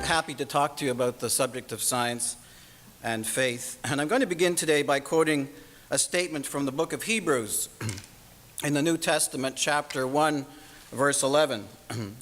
happy to talk to you about the subject of science and faith. And I'm going to begin today by quoting a statement from the book of Hebrews in the New Testament, chapter 1, verse 11.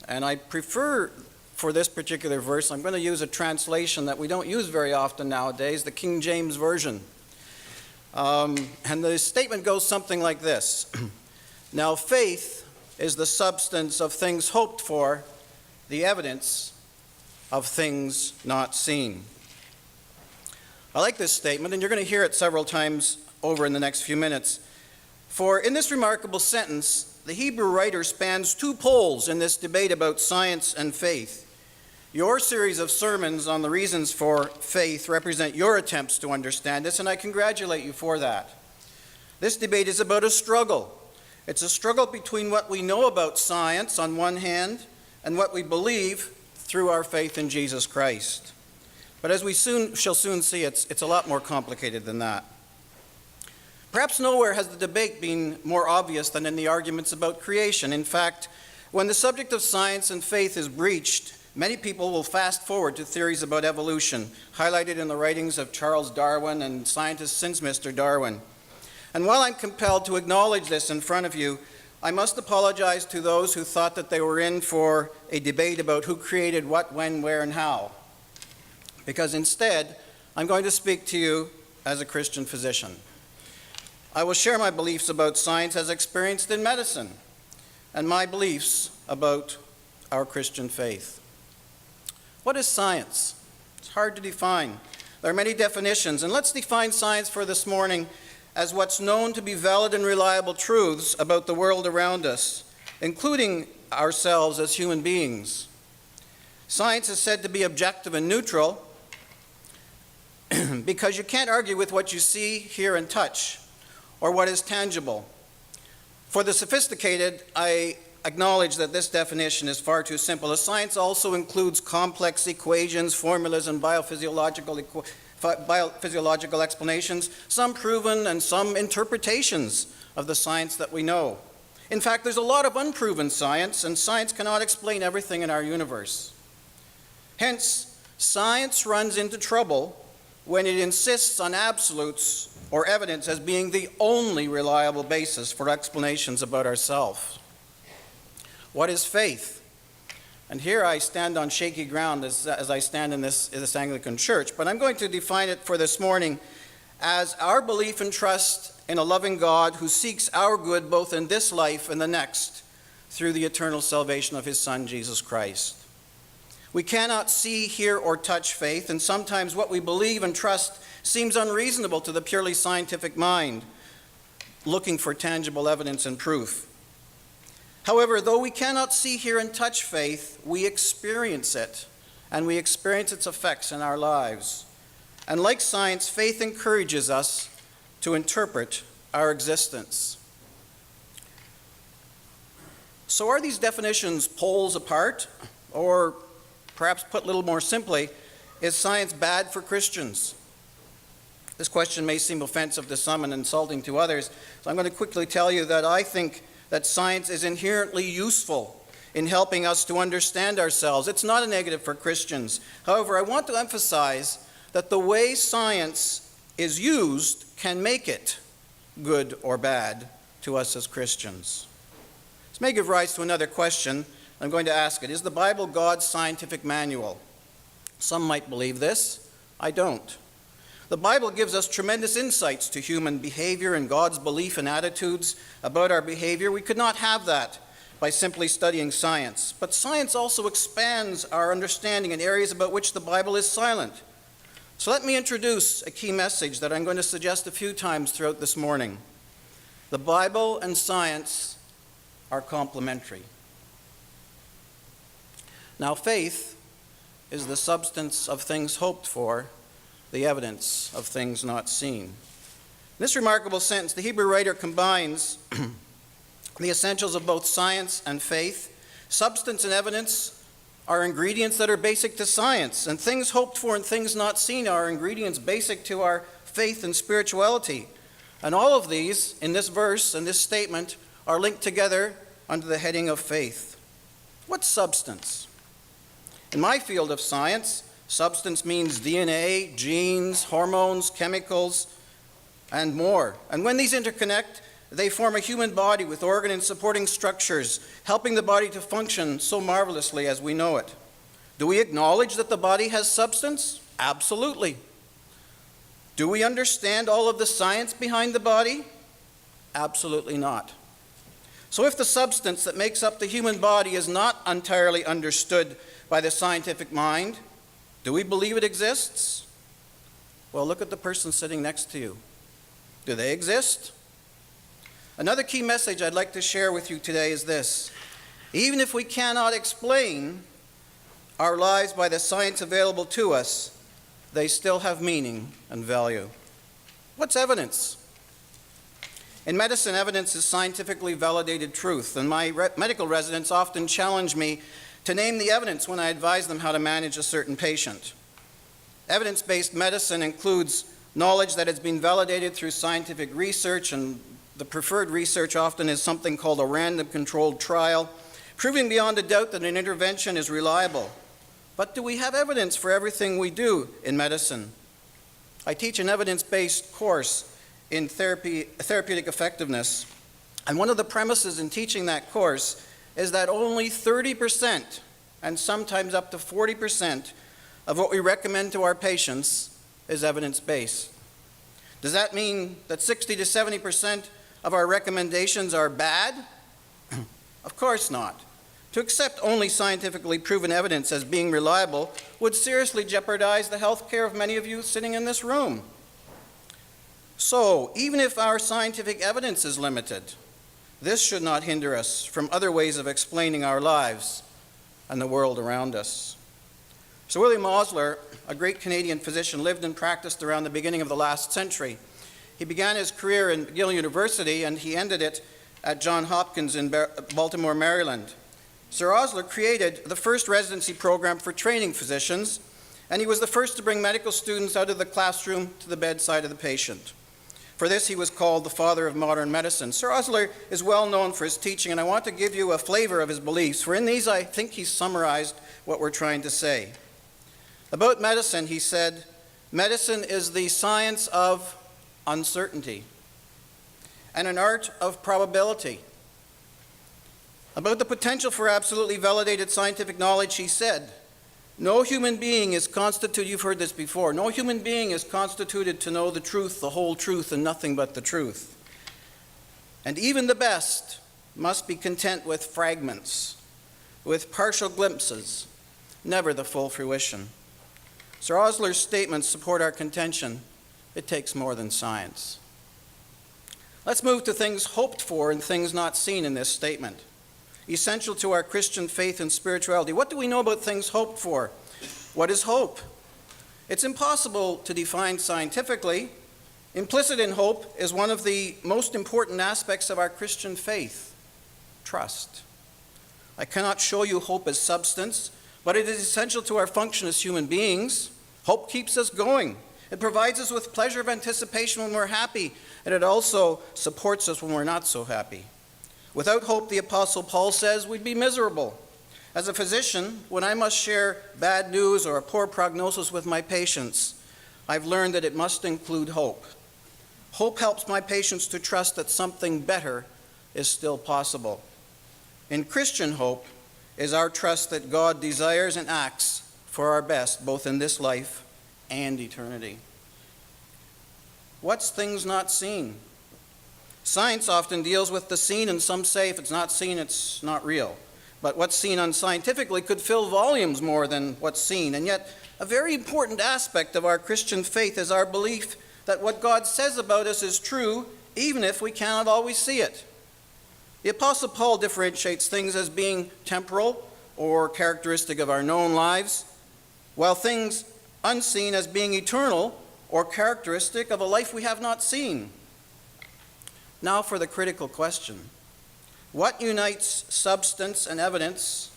And I prefer, for this particular verse, I'm going to use a translation that we don't use very often nowadays, the King James Version. And the statement goes something like this. Now, faith is the substance of things hoped for, the evidence of things not seen. I like this statement, and you're going to hear it several times over in the next few minutes. For in this remarkable sentence, the Hebrew writer spans two poles in this debate about science and faith. Your series of sermons on the reasons for faith represent your attempts to understand this, and I congratulate you for that. This debate is about a struggle. It's a struggle between what we know about science on one hand and what we believe through our faith in Jesus Christ. But as we shall soon see, it's a lot more complicated than that. Perhaps nowhere has the debate been more obvious than in the arguments about creation. In fact, when the subject of science and faith is breached, many people will fast forward to theories about evolution, highlighted in the writings of Charles Darwin and scientists since Mr. Darwin. And while I'm compelled to acknowledge this in front of you, I must apologize to those who thought that they were in for a debate about who created what, when, where, and how. Because instead, I'm going to speak to you as a Christian physician. I will share my beliefs about science as experienced in medicine, and my beliefs about our Christian faith. What is science? It's hard to define. There are many definitions, and let's define science for this morning as what's known to be valid and reliable truths about the world around us, including ourselves as human beings. Science is said to be objective and neutral because you can't argue with what you see, hear, and touch, or what is tangible. For the sophisticated, I acknowledge that this definition is far too simple, as science also includes complex equations, formulas, and biophysiological explanations, some proven and some interpretations of the science that we know. In fact, there's a lot of unproven science, and science cannot explain everything in our universe. Hence, science runs into trouble when it insists on absolutes or evidence as being the only reliable basis for explanations about ourselves. What is faith? And here I stand on shaky ground as I stand in this Anglican church, but I'm going to define it for this morning as our belief and trust in a loving God who seeks our good both in this life and the next through the eternal salvation of his Son, Jesus Christ. We cannot see, hear, or touch faith, and sometimes what we believe and trust seems unreasonable to the purely scientific mind, looking for tangible evidence and proof. However, though we cannot see, hear, and touch faith, we experience it, and we experience its effects in our lives. And like science, faith encourages us to interpret our existence. So are these definitions poles apart? Or perhaps put a little more simply, is science bad for Christians? This question may seem offensive to some and insulting to others, so I'm going to quickly tell you that I think that science is inherently useful in helping us to understand ourselves. It's not a negative for Christians. However, I want to emphasize that the way science is used can make it good or bad to us as Christians. This may give rise to another question. I'm going to ask it. Is the Bible God's scientific manual? Some might believe this. I don't. The Bible gives us tremendous insights to human behavior and God's belief and attitudes about our behavior. We could not have that by simply studying science. But science also expands our understanding in areas about which the Bible is silent. So let me introduce a key message that I'm going to suggest a few times throughout this morning. The Bible and science are complementary. Now, faith is the substance of things hoped for, the evidence of things not seen. In this remarkable sentence, the Hebrew writer combines the essentials of both science and faith. Substance and evidence are ingredients that are basic to science, and things hoped for and things not seen are ingredients basic to our faith and spirituality. And all of these, in this verse and this statement, are linked together under the heading of faith. What substance? In my field of science, substance means DNA, genes, hormones, chemicals, and more. And when these interconnect, they form a human body with organ and supporting structures, helping the body to function so marvelously as we know it. Do we acknowledge that the body has substance? Absolutely. Do we understand all of the science behind the body? Absolutely not. So if the substance that makes up the human body is not entirely understood by the scientific mind, do we believe it exists? Well, look at the person sitting next to you. Do they exist? Another key message I'd like to share with you today is this. Even if we cannot explain our lives by the science available to us, they still have meaning and value. What's evidence? In medicine, evidence is scientifically validated truth, and my medical residents often challenge me to name the evidence when I advise them how to manage a certain patient. Evidence-based medicine includes knowledge that has been validated through scientific research, and the preferred research often is something called a random controlled trial, proving beyond a doubt that an intervention is reliable. But do we have evidence for everything we do in medicine? I teach an evidence-based course in therapeutic effectiveness, and one of the premises in teaching that course is that only 30%, and sometimes up to 40%, of what we recommend to our patients is evidence-based. Does that mean that 60 to 70% of our recommendations are bad? Of course not. To accept only scientifically proven evidence as being reliable would seriously jeopardize the health care of many of you sitting in this room. So, even if our scientific evidence is limited, this should not hinder us from other ways of explaining our lives and the world around us. Sir William Osler, a great Canadian physician, lived and practiced around the beginning of the last century. He began his career in McGill University and he ended it at Johns Hopkins in Baltimore, Maryland. Sir Osler created the first residency program for training physicians, and he was the first to bring medical students out of the classroom to the bedside of the patient. For this, he was called the father of modern medicine. Sir Osler is well known for his teaching, and I want to give you a flavor of his beliefs, for in these I think he's summarized what we're trying to say. About medicine, he said, medicine is the science of uncertainty and an art of probability. About the potential for absolutely validated scientific knowledge, he said, no human being is constituted, you've heard this before, no human being is constituted to know the truth, the whole truth, and nothing but the truth. And even the best must be content with fragments, with partial glimpses, never the full fruition. Sir Osler's statements support our contention. It takes more than science. Let's move to things hoped for and things not seen in this statement. Essential to our Christian faith and spirituality. What do we know about things hoped for? What is hope? It's impossible to define scientifically. Implicit in hope is one of the most important aspects of our Christian faith, trust. I cannot show you hope as substance, but it is essential to our function as human beings. Hope keeps us going. It provides us with pleasure of anticipation when we're happy, and it also supports us when we're not so happy. Without hope, the Apostle Paul says, we'd be miserable. As a physician, when I must share bad news or a poor prognosis with my patients, I've learned that it must include hope. Hope helps my patients to trust that something better is still possible. In Christian hope is our trust that God desires and acts for our best, both in this life and eternity. What's things not seen? Science often deals with the seen, and some say if it's not seen, it's not real. But what's seen unscientifically could fill volumes more than what's seen. And yet, a very important aspect of our Christian faith is our belief that what God says about us is true, even if we cannot always see it. The Apostle Paul differentiates things as being temporal or characteristic of our known lives, while things unseen as being eternal or characteristic of a life we have not seen. Now for the critical question. What unites substance and evidence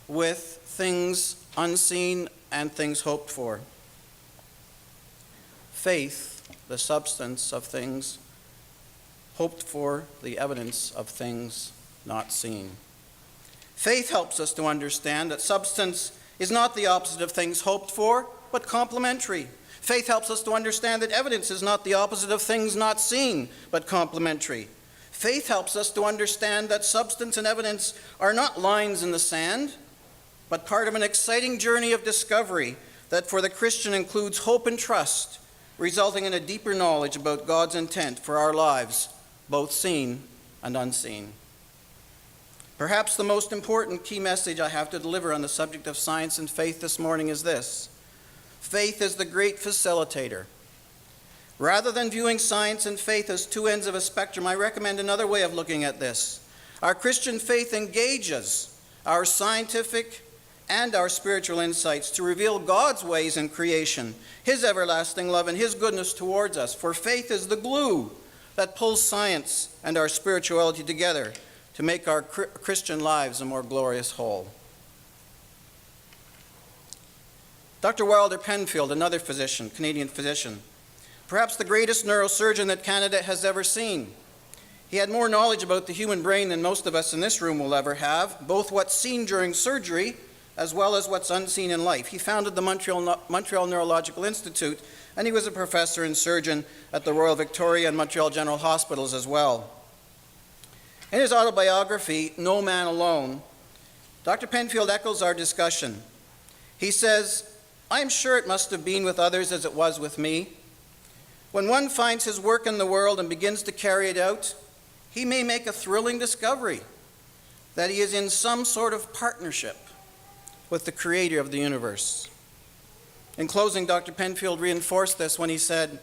with things unseen and things hoped for? Faith, the substance of things hoped for, the evidence of things not seen. Faith helps us to understand that substance is not the opposite of things hoped for, but complementary. Faith helps us to understand that evidence is not the opposite of things not seen, but complementary. Faith helps us to understand that substance and evidence are not lines in the sand, but part of an exciting journey of discovery that for the Christian includes hope and trust, resulting in a deeper knowledge about God's intent for our lives, both seen and unseen. Perhaps the most important key message I have to deliver on the subject of science and faith this morning is this: faith is the great facilitator. Rather than viewing science and faith as two ends of a spectrum, I recommend another way of looking at this. Our Christian faith engages our scientific and our spiritual insights to reveal God's ways in creation, His everlasting love, and His goodness towards us. For faith is the glue that pulls science and our spirituality together to make our Christian lives a more glorious whole. Dr. Wilder Penfield, another physician, Canadian physician, perhaps the greatest neurosurgeon that Canada has ever seen. He had more knowledge about the human brain than most of us in this room will ever have, both what's seen during surgery as well as what's unseen in life. He founded the Montreal Neurological Institute, and he was a professor and surgeon at the Royal Victoria and Montreal General Hospitals as well. In his autobiography, No Man Alone, Dr. Penfield echoes our discussion. He says, "I am sure it must have been with others as it was with me. When one finds his work in the world and begins to carry it out, he may make a thrilling discovery that he is in some sort of partnership with the creator of the universe." In closing, Dr. Penfield reinforced this when he said,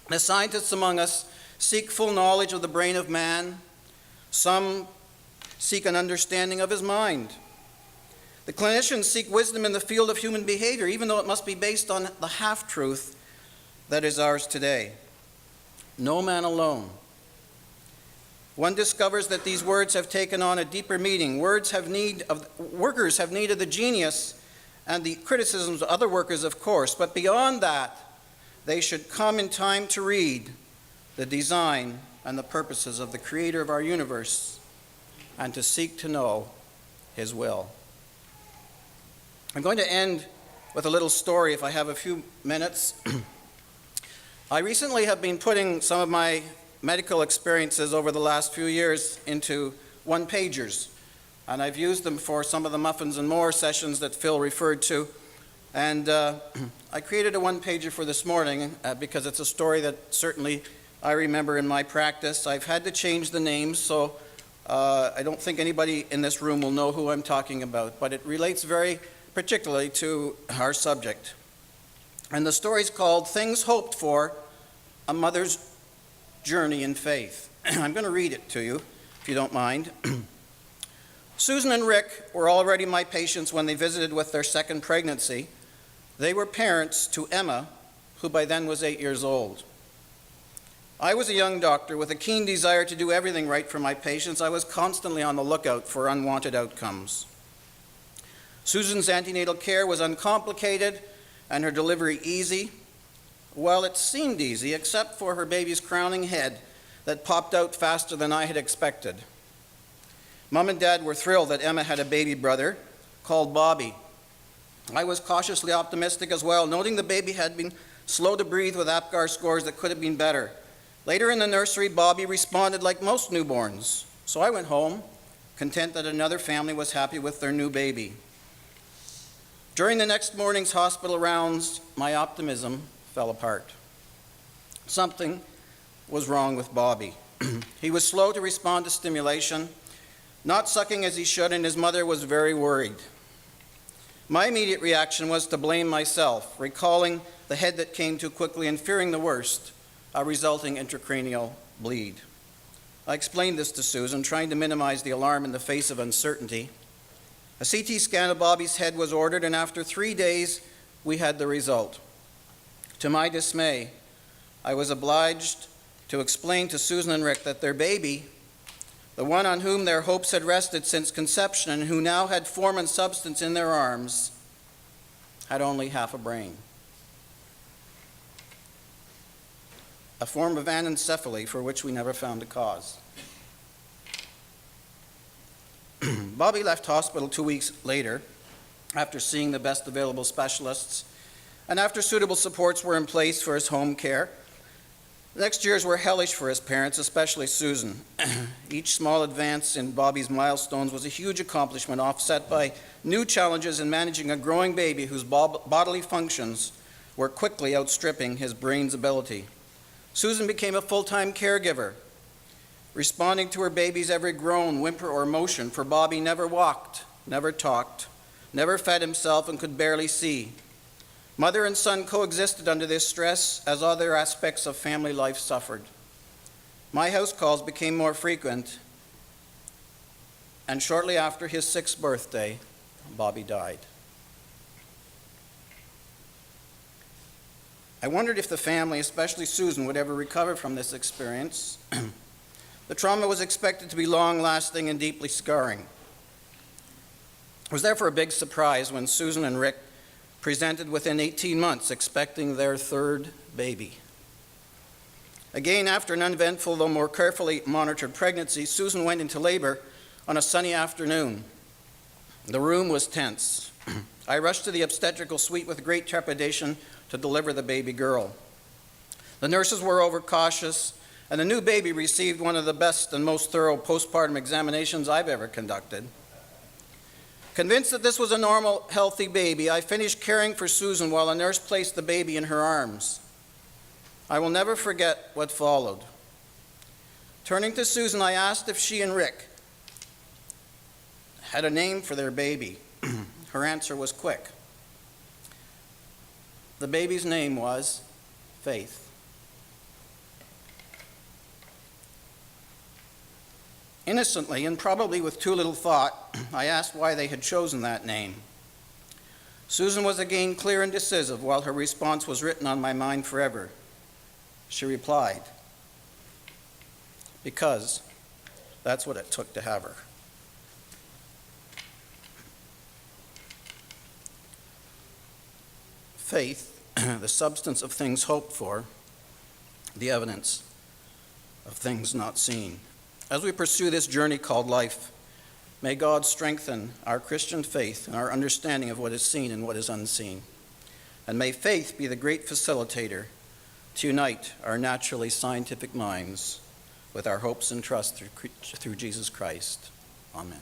"The scientists among us seek full knowledge of the brain of man. Some seek an understanding of his mind. The clinicians seek wisdom in the field of human behavior, even though it must be based on the half-truth that is ours today. No man alone." One discovers that these words have taken on a deeper meaning. Workers have need of the genius and the criticisms of other workers, of course, but beyond that, they should come in time to read the design and the purposes of the creator of our universe and to seek to know his will. I'm going to end with a little story if I have a few minutes. I recently have been putting some of my medical experiences over the last few years into one-pagers, and I've used them for some of the Muffins and More sessions that Phil referred to. And I created a one-pager for this morning because it's a story that certainly I remember in my practice. I've had to change the names, so I don't think anybody in this room will know who I'm talking about, but it relates very particularly to our subject. And the story's called Things Hoped For, A Mother's Journey in Faith. I'm going to read it to you, if you don't mind. Susan and Rick were already my patients when they visited with their second pregnancy. They were parents to Emma, who by then was 8 years old. I was a young doctor with a keen desire to do everything right for my patients. I was constantly on the lookout for unwanted outcomes. Susan's antenatal care was uncomplicated and her delivery easy. Well, it seemed easy, except for her baby's crowning head that popped out faster than I had expected. Mom and Dad were thrilled that Emma had a baby brother called Bobby. I was cautiously optimistic as well, noting the baby had been slow to breathe with APGAR scores that could have been better. Later in the nursery, Bobby responded like most newborns, so I went home, content that another family was happy with their new baby. During the next morning's hospital rounds, my optimism fell apart. Something was wrong with Bobby. He was slow to respond to stimulation, not sucking as he should, and his mother was very worried. My immediate reaction was to blame myself, recalling the head that came too quickly and fearing the worst, a resulting intracranial bleed. I explained this to Susan, trying to minimize the alarm in the face of uncertainty. A CT scan of Bobby's head was ordered, and after 3 days, we had the result. To my dismay, I was obliged to explain to Susan and Rick that their baby, the one on whom their hopes had rested since conception and who now had form and substance in their arms, had only half a brain. A form of anencephaly for which we never found a cause. Bobby left hospital 2 weeks later after seeing the best available specialists, and after suitable supports were in place for his home care. The next years were hellish for his parents, especially Susan. Each small advance in Bobby's milestones was a huge accomplishment, offset by new challenges in managing a growing baby whose bodily functions were quickly outstripping his brain's ability. Susan became a full-time caregiver, responding to her baby's every groan, whimper, or motion, for Bobby never walked, never talked, never fed himself, and could barely see. Mother and son coexisted under this stress as other aspects of family life suffered. My house calls became more frequent, and shortly after his 6th birthday, Bobby died. I wondered if the family, especially Susan, would ever recover from this experience. The trauma was expected to be long-lasting and deeply scarring. It was therefore a big surprise when Susan and Rick presented within 18 months, expecting their 3rd baby. Again, after an uneventful, though more carefully monitored pregnancy, Susan went into labor on a sunny afternoon. The room was tense. I rushed to the obstetrical suite with great trepidation to deliver the baby girl. The nurses were overcautious, and the new baby received one of the best and most thorough postpartum examinations I've ever conducted. Convinced that this was a normal, healthy baby, I finished caring for Susan while a nurse placed the baby in her arms. I will never forget what followed. Turning to Susan, I asked if she and Rick had a name for their baby. Her answer was quick. The baby's name was Faith. Innocently, and probably with too little thought, I asked why they had chosen that name. Susan was again clear and decisive, while her response was written on my mind forever. She replied, "Because that's what it took to have her." Faith, the substance of things hoped for, the evidence of things not seen. As we pursue this journey called life, may God strengthen our Christian faith and our understanding of what is seen and what is unseen. And may faith be the great facilitator to unite our naturally scientific minds with our hopes and trust through Jesus Christ. Amen.